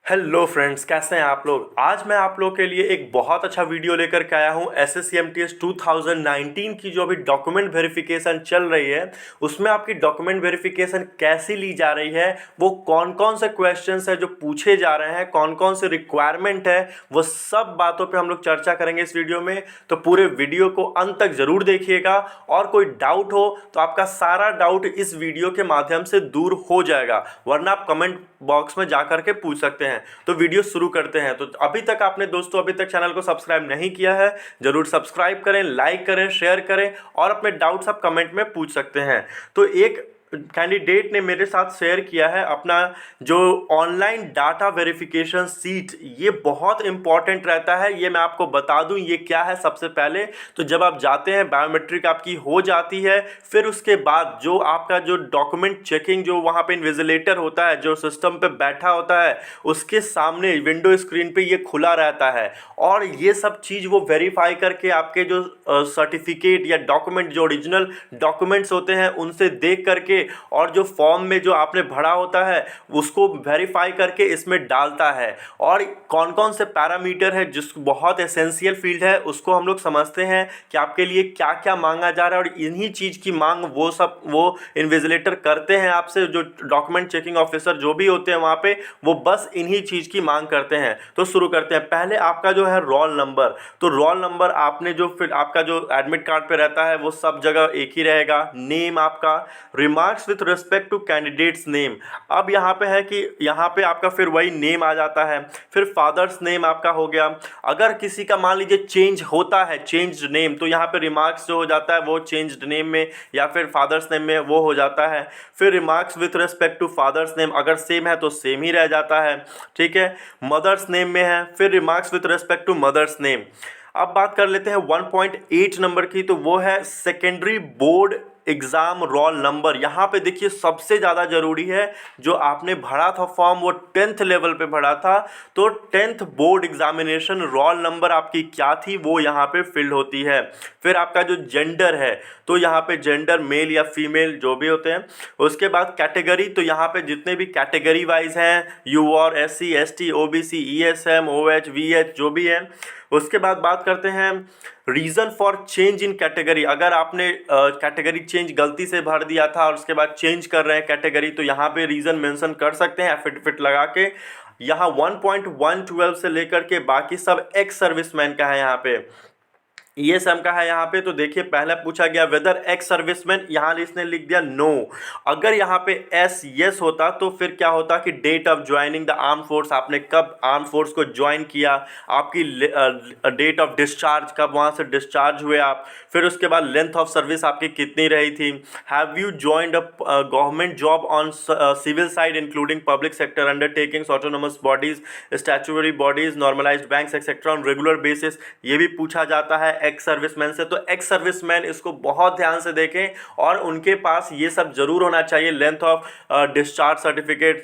Hello friends, कैसे हैं आप लोग। आज मैं आप लोग के लिए एक बहुत अच्छा वीडियो लेकर के आया हूं। SSCMTS 2019 की जो अभी डॉक्यूमेंट वेरिफिकेशन चल रही है, उसमें आपकी डॉक्यूमेंट वेरिफिकेशन कैसी ली जा रही है, वो कौन कौन से क्वेश्चंस है जो पूछे जा रहे हैं, कौन कौन से रिक्वायरमेंट है, वो सब बातों पे हम लोग चर्चा करेंगे इस वीडियो में। तो पूरे वीडियो को अंत तक जरूर देखिएगा और कोई डाउट हो तो आपका सारा डाउट इस वीडियो के माध्यम से दूर हो जाएगा, वरना आप कमेंट बॉक्स में जा करके पूछ सकते हैं। तो वीडियो शुरू करते हैं। तो अभी तक आपने दोस्तों अभी तक चैनल को सब्सक्राइब नहीं किया है, जरूर सब्सक्राइब करें, लाइक करें, शेयर करें और अपने डाउट्स आप कमेंट में पूछ सकते हैं। तो एक कैंडिडेट ने मेरे साथ शेयर किया है अपना जो ऑनलाइन डाटा वेरिफिकेशन सीट, ये बहुत इंपॉर्टेंट रहता है। ये मैं आपको बता दूं ये क्या है। सबसे पहले तो जब आप जाते हैं, बायोमेट्रिक आपकी हो जाती है, फिर उसके बाद जो आपका जो डॉक्यूमेंट चेकिंग जो वहाँ पे इन्विजिलेटर होता है, जो सिस्टम पे बैठा होता है, उसके सामने विंडो स्क्रीन पे ये खुला रहता है और ये सब चीज़ वो वेरीफाई करके आपके जो सर्टिफिकेट या डॉक्यूमेंट, जो ओरिजिनल डॉक्यूमेंट्स होते हैं, उनसे देख करके और जो फॉर्म में जो आपने भरा होता है उसको वेरीफाई करके इसमें डालता है। और कौन कौन से पैरामीटर है, जिस बहुत एसेंशियल फील्ड है, उसको हम लोग समझते हैं कि आपके लिए क्या क्या मांगा जा रहा है। और इन्हीं चीज़ की मांग वो इन्विजिलेटर करते हैं आपसे, जो डॉक्यूमेंट चेकिंग ऑफिसर जो भी होते हैं वहाँ पे, वो बस इन्हीं चीज़ की मांग करते हैं। तो शुरू करते हैं। पहले आपका जो है रोल नंबर, तो रोल नंबर आपने जो फिर आपका जो एडमिट कार्ड पे रहता है वो सब जगह एक ही रहेगा। नेम आपका, remarks with respect to candidate's name. अब यहाँ पे है कि यहाँ पे आपका फिर वही नेम आ जाता है। फिर फादर्स नेम आपका हो गया। अगर किसी का मान लीजिए चेंज होता है, चेंज नेम, तो यहाँ पे रिमार्क्स जो हो जाता है वो चेंज्ड नेम में या फिर फादर्स नेम में वो हो जाता है। फिर remarks with respect to father's name, अगर सेम है तो सेम ही रह जाता है, ठीक है। मदर्स नेम में है, फिर remarks with respect to mother's name. अब बात कर लेते हैं 1.8 नंबर की, तो वो है secondary board exam roll number. यहाँ पे देखिए सबसे ज़्यादा ज़रूरी है, जो आपने भरा था फॉर्म वो 10th लेवल पे भरा था, तो 10th board examination roll number आपकी क्या थी वो यहाँ पे फिल होती है। फिर आपका जो जेंडर है, तो यहाँ पे जेंडर मेल या फीमेल जो भी होते हैं। उसके बाद कैटेगरी, तो यहाँ पे जितने भी कैटेगरी वाइज हैं, यू और SC ST OBC ESM OH VH जो भी है। उसके बाद बात करते हैं reason for change in category. अगर आपने कैटेगरी चेंज गलती से भर दिया था और उसके बाद चेंज कर रहे हैं कैटेगरी, तो यहाँ पे रीज़न मेंशन कर सकते हैं एफिडेविट लगा के। यहाँ 1.112 से लेकर के बाकी सब एक्स सर्विसमैन का है। यहाँ पे ESM का है। यहाँ पे तो देखिए पहले पूछा गया वेदर एक्स सर्विसमैन, यहाँ इसने लिख दिया नो। अगर यहाँ पे एस यस होता तो फिर क्या होता कि date of joining the arm force, आपने कब आर्म फोर्स को ज्वाइन किया, आपकी डेट ऑफ डिस्चार्ज, कब वहाँ से डिस्चार्ज हुए आप। फिर उसके बाद लेंथ ऑफ सर्विस आपकी कितनी रही थी। Have you joined a government job on civil side including public sector undertakings, autonomous bodies, statutory bodies, normalized banks etcetera on regular basis, ये भी पूछा जाता है एक्स सर्विसमैन से। तो एक्स सर्विसमैन इसको बहुत ध्यान से देखें और उनके पास ये सब जरूर होना चाहिए। Length of discharge certificate,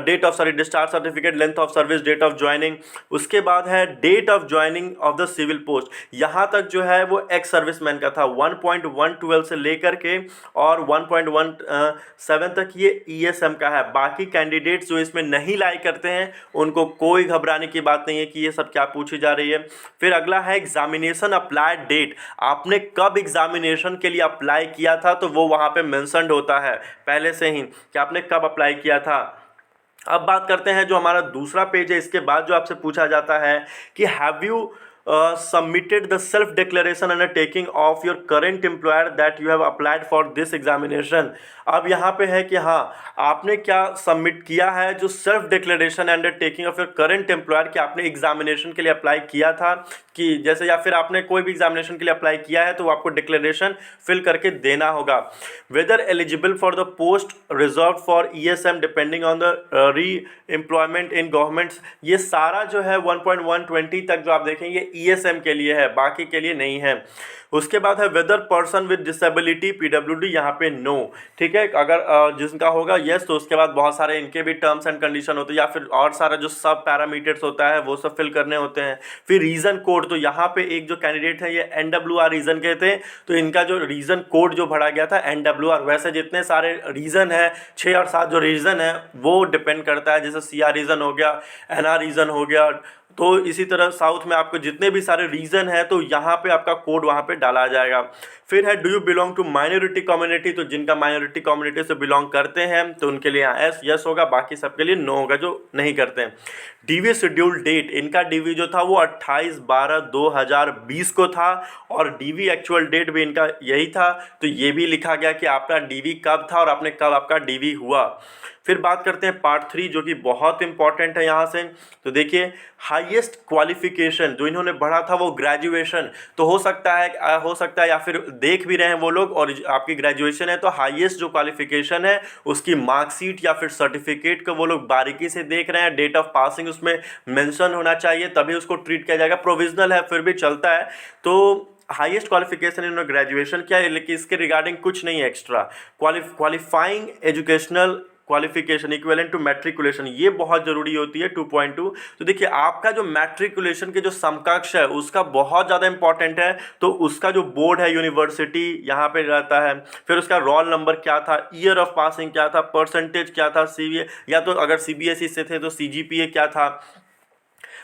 date of discharge certificate, length of service, date of joining. उसके बाद है date of joining of the civil post. यहाँ तक जो है वो एक्स सर्विसमैन का था। 1.112 से लेकर के और 1.17 तक ये ESM का है। बाकी कैंडिडेट्स जो इसमें नहीं लाई करते हैं उनको कोई घबराने की बात नहीं है कि ये सब क्या पूछी जा रही है। फिर अगला है एग्जामिनेशन अप्लाइड डेट, आपने कब एग्जामिनेशन के लिए अप्लाई किया था, तो वो वहाँ पे मेंशन्ड होता है पहले से ही कि आपने कब अप्लाई किया था। अब बात करते हैं जो हमारा दूसरा पेज है, इसके बाद जो आपसे पूछा जाता है कि have you submitted the self declaration undertaking of your current employer that you have applied for this examination। अब यहाँ पे है कि हाँ आपने क्या सबमिट किया है, जो self declaration undertaking of your current employer, कि आपने एग्जामिनेशन के लिए अप्लाई किया था, कि जैसे या फिर आपने कोई भी एग्जामिनेशन के लिए अप्लाई किया है तो आपको डिक्लेरेशन फिल करके देना होगा। Whether eligible for the post reserve for ESM depending on the reemployment in governments, ये सारा जो है 1.120 तक जो आप देखेंगे ESM के लिए है, बाकी के लिए नहीं है। उसके बाद है weather person with disability PWD, यहाँ पे नो, ठीक है। अगर जिसका होगा यस, तो उसके बाद बहुत सारे इनके भी टर्म्स एंड कंडीशन होते हैं या फिर और सारा जो सब पैरामीटर्स होता है वो सब फिल करने होते हैं। फिर रीजन कोड, तो यहाँ पे एक जो कैंडिडेट है ये NWR रीजन के थे, तो इनका जो रीजन कोड जो भरा गया था NWR। वैसे जितने सारे रीजन है 6 और 7 जो रीजन है वो डिपेंड करता है, जैसे CR रीजन हो गया, NR रीजन हो गया, तो इसी तरह साउथ में आपको जितने भी सारे रीजन है तो यहाँ पे आपका कोड वहाँ पे डाला जाएगा। फिर है do you belong to minority community, तो जिनका माइनॉरिटी कम्युनिटी से बिलोंग करते हैं तो उनके लिए यहाँ यस होगा, बाकी सबके लिए नो होगा जो नहीं करते हैं। DV शेड्यूल डेट, इनका DV जो था वो 28/12/2020 को था और DV एक्चुअल डेट भी इनका यही था, तो ये भी लिखा गया कि आपका DV कब था और आपने कब आपका DV हुआ। फिर बात करते हैं पार्ट 3 जो कि बहुत इंपॉर्टेंट है यहाँ से। तो देखिए हाईएस्ट क्वालिफिकेशन जो इन्होंने पढ़ा था वो ग्रेजुएशन, तो हो सकता है या फिर देख भी रहे हैं वो लोग और आपकी ग्रेजुएशन है, तो हाईएस्ट जो क्वालिफिकेशन है उसकी मार्कशीट या फिर सर्टिफिकेट को वो लोग बारीकी से देख रहे हैं। डेट ऑफ पासिंग उसमें मेंशन होना चाहिए तभी उसको ट्रीट किया जाएगा। प्रोविजनल है फिर भी चलता है। तो हाईएस्ट क्वालिफिकेशन इन्होंने ग्रेजुएशन किया है, लेकिन इसके रिगार्डिंग कुछ नहीं है extra. Qualifying educational qualification equivalent to matriculation, ये बहुत ज़रूरी होती है 2.2। तो देखिए आपका जो मैट्रिकुलेशन के जो समकक्ष है उसका बहुत ज़्यादा इंपॉर्टेंट है, तो उसका जो बोर्ड है यूनिवर्सिटी यहाँ पे रहता है। फिर उसका रोल नंबर क्या था, ईयर ऑफ पासिंग क्या था, परसेंटेज क्या था, CBA या तो अगर CBSE से थे तो CGPA क्या था।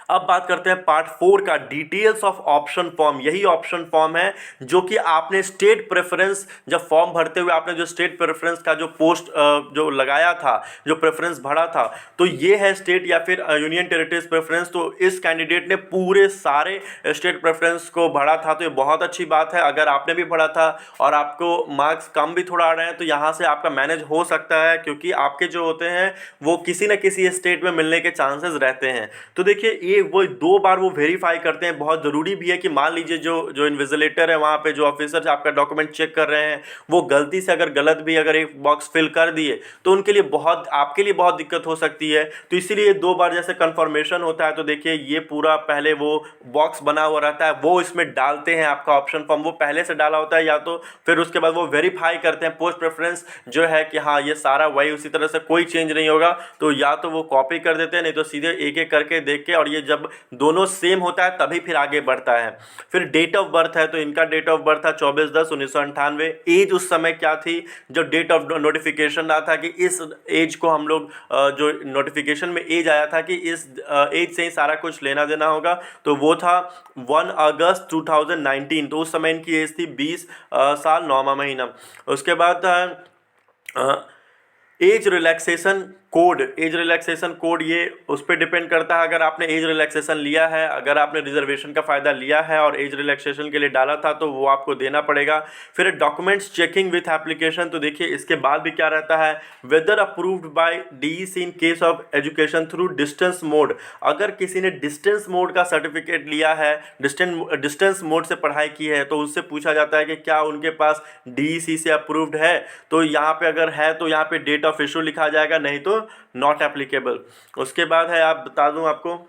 अब बात करते हैं पार्ट 4 का, डिटेल्स ऑफ ऑप्शन फॉर्म। यही ऑप्शन फॉर्म है जो कि आपने स्टेट प्रेफरेंस जब फॉर्म भरते हुए आपने जो स्टेट प्रेफरेंस का जो पोस्ट जो लगाया था, जो प्रेफरेंस भरा था, तो ये है स्टेट या फिर यूनियन टेरिटरीज प्रेफरेंस। तो इस कैंडिडेट ने पूरे सारे स्टेट प्रेफरेंस को भरा था, तो ये बहुत अच्छी बात है। अगर आपने भी भरा था और आपको मार्क्स कम भी थोड़ा आ रहे हैं तो यहाँ से आपका मैनेज हो सकता है, क्योंकि आपके जो होते हैं वो किसी न किसी स्टेट में मिलने के चांसेस रहते हैं। तो देखिए ये वो 2 बार वो वेरीफाई करते हैं। बहुत ज़रूरी भी है कि मान लीजिए जो इन्विजिलेटर है वहाँ पे, जो ऑफिसर आपका डॉक्यूमेंट चेक कर रहे हैं, वो गलती से अगर गलत भी अगर एक बॉक्स फिल कर दिए तो उनके लिए बहुत, आपके लिए बहुत दिक्कत हो सकती है। तो इसीलिए 2 बार जैसे कंफर्मेशन होता है, तो देखिए ये पूरा पहले वो बॉक्स बना हुआ रहता है, वो इसमें डालते हैं आपका ऑप्शन फॉर्म, वो पहले से डाला होता है, या तो फिर उसके बाद वो वेरीफाई करते हैं पोस्ट प्रेफरेंस जो है कि हाँ ये सारा वही उसी तरह से कोई चेंज नहीं होगा, तो या तो वो कॉपी कर देते हैं, नहीं तो सीधे एक एक करके देख के, और ये जब दोनों सेम होता है तभी फिर आगे बढ़ता है। फिर डेट ऑफ बर्थ है, तो इनका डेट ऑफ बर्थ था 24/10/1998। एज उस समय क्या थी जो डेट ऑफ नोटिफिकेशन रहा था कि इस एज को हम लोग जो नोटिफिकेशन में एज आया था कि इस एज से ही सारा कुछ लेना देना होगा, तो वो था 1 अगस्त 2019। तो उस समय इनकी एज थी 20 साल 9वां महीना। उसके बाद age relaxation code, age relaxation code ये उस पर डिपेंड करता है। अगर आपने एज रिलैक्सेशन लिया है, अगर आपने रिजर्वेशन का फ़ायदा लिया है और एज रिलैक्सेशन के लिए डाला था, तो वो आपको देना पड़ेगा। फिर डॉक्यूमेंट्स चेकिंग विथ एप्लीकेशन, तो देखिए इसके बाद भी क्या रहता है, whether approved by DEC in case of education through distance mode. अगर किसी ने डिस्टेंस मोड का सर्टिफिकेट लिया है, डिस्टेंस मोड से पढ़ाई की है, तो उससे पूछा जाता है कि क्या उनके पास DEC से अप्रूव्ड है। तो यहाँ पे अगर है तो यहाँ पे डेट ऑफ इशू लिखा जाएगा, नहीं तो नॉट एप्लीकेबल। उसके बाद है, आप बता दूं आपको,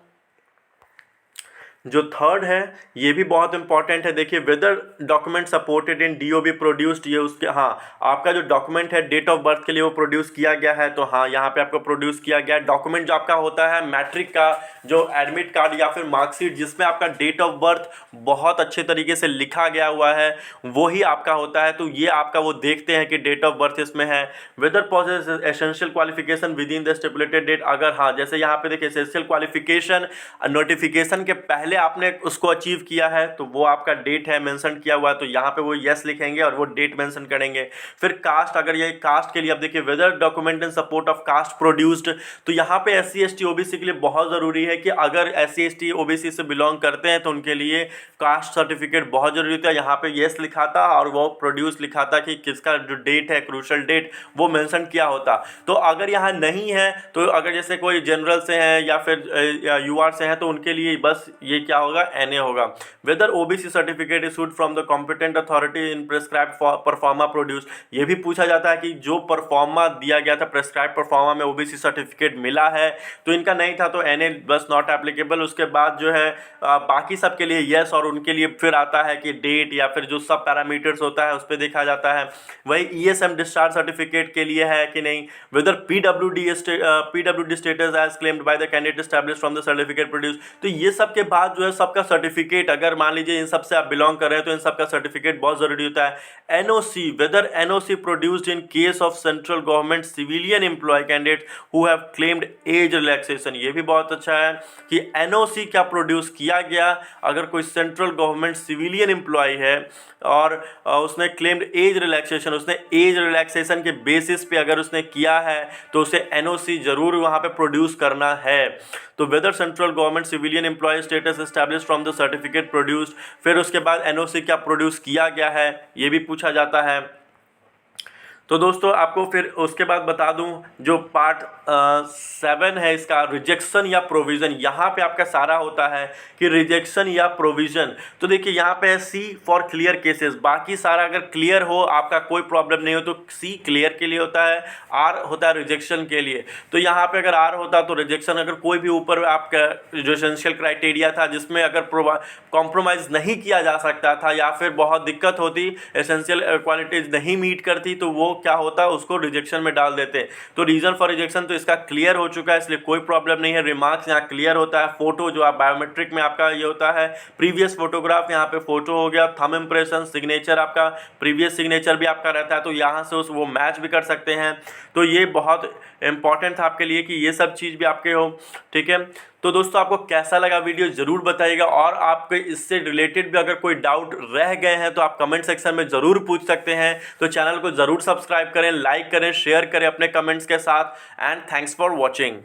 जो थर्ड है ये भी बहुत इंपॉर्टेंट है। देखिए whether document supported in DOB produced, ये उसके, हाँ आपका जो डॉक्यूमेंट है डेट ऑफ बर्थ के लिए वो प्रोड्यूस किया गया है, तो हाँ यहाँ पे आपको प्रोड्यूस किया गया है। डॉक्यूमेंट जो आपका होता है मैट्रिक का जो एडमिट कार्ड या फिर मार्कशीट जिसमें आपका डेट ऑफ बर्थ बहुत अच्छे तरीके से लिखा गया हुआ है, वही आपका होता है। तो ये आपका वो देखते हैं कि डेट ऑफ बर्थ इसमें है। Whether possess essential qualification within the stipulated date, अगर हाँ जैसे यहाँ पे देखिए एसेंशियल क्वालिफिकेशन नोटिफिकेशन के पहले आपने उसको अचीव किया है, तो वो आपका डेट है मेंशन किया हुआ है, तो यहाँ पे वो यस लिखेंगे और वो डेट मेंशन करेंगे। फिर कास्ट, अगर ये कास्ट के लिए, अब देखिए whether document in support of caste produced, तो यहाँ पे SC ST OBC के लिए बहुत ज़रूरी है कि अगर SC ST OBC से बिलोंग करते हैं तो उनके लिए कास्ट सर्टिफिकेट बहुत जरूरी होता है। यहाँ पे यस लिखा था और वो प्रोड्यूस लिखा था कि किसका जो डेट है क्रूशल डेट वो मेंशन किया होता। तो अगर यहाँ नहीं है, तो अगर जैसे कोई जनरल से हैं या फिर UR से हैं, तो उनके लिए बस ये क्या होगा, NA होगा। Whether OBC certificate issued from the competent authority in prescribe proforma produce, ये भी पूछा जाता है कि जो परफॉर्मा दिया गया था प्रेस्क्राइब परफॉर्मा में OBC सर्टिफिकेट मिला है तो इनका नहीं था तो NA बस नॉट एप्लीकेबल। उसके बाद जो है बाकी सब के लिए यस, और उनके लिए फिर आता है कि डेट या फिर जो सब पैरामीटर्स होता है उस पर देखा जाता है। वही ESM डिस्चार्ज सर्टिफिकेट के लिए है कि नहीं, whether PWD status as claimed by the candidate established from the certificate produce. तो ये सब के बाद जो है सबका सर्टिफिकेट, अगर मान लीजिए इन सब से आप बिलोंग कर रहे हैं तो इन सब का सर्टिफिकेट बहुत जरूरी होता है। NOC, whether NOC produced in case of central government civilian employ candidate who have claimed age relaxation, ये भी बहुत अच्छा है कि NOC क्या प्रोड्यूस किया गया अगर कोई सेंट्रल गवर्नमेंट सिविलियन एम्प्लॉय है और उसने क्लेम्ड एज रिलैक्सेशन, उसने एज रिलैक्सेशन के बेसिस पे अगर उसने किया है तो उसे NOC जरूर वहाँ पे प्रोड्यूस करना है। तो whether central government civilian employ status established from the certificate produced, फिर उसके बाद NOC क्या प्रोड्यूस किया गया है ये भी पूछा जाता है। तो दोस्तों आपको फिर उसके बाद बता दूं जो पार्ट 7 है इसका, रिजेक्शन या प्रोविज़न, यहाँ पे आपका सारा होता है कि रिजेक्शन या प्रोविज़न। तो देखिए यहाँ पे है C फॉर क्लियर केसेस, बाकी सारा अगर क्लियर हो, आपका कोई प्रॉब्लम नहीं हो तो C क्लियर के लिए होता है, R होता है रिजेक्शन के लिए। तो यहाँ पे अगर R होता तो रिजेक्शन, अगर कोई भी ऊपर आपका जो एसेंशियल क्राइटेरिया था जिसमें अगर कॉम्प्रोमाइज़ नहीं किया जा सकता था या फिर बहुत दिक्कत होती, एसेंशियल क्वालिटीज़ नहीं मीट करती, तो वो क्या होता है उसको रिजेक्शन में डाल देते। तो रीजन फॉर रिजेक्शन तो इसका क्लियर हो चुका है इसलिए कोई प्रॉब्लम नहीं है। रिमार्क्स यहाँ क्लियर होता है। फोटो जो आप बायोमेट्रिक में आपका ये होता है, प्रीवियस फोटोग्राफ यहाँ पे फोटो हो गया, थंब इंप्रेशन, सिग्नेचर आपका प्रीवियस सिग्नेचर भी आपका रहता है तो यहाँ से वो मैच भी कर सकते हैं। तो ये बहुत इंपॉर्टेंट था आपके लिए कि ये सब चीज़ भी आपके हो, ठीक है। तो दोस्तों आपको कैसा लगा वीडियो ज़रूर बताइएगा, और आपके इससे रिलेटेड भी अगर कोई डाउट रह गए हैं तो आप कमेंट सेक्शन में ज़रूर पूछ सकते हैं। तो चैनल को ज़रूर सब्सक्राइब करें, लाइक करें, शेयर करें अपने कमेंट्स के साथ। And thanks for watching.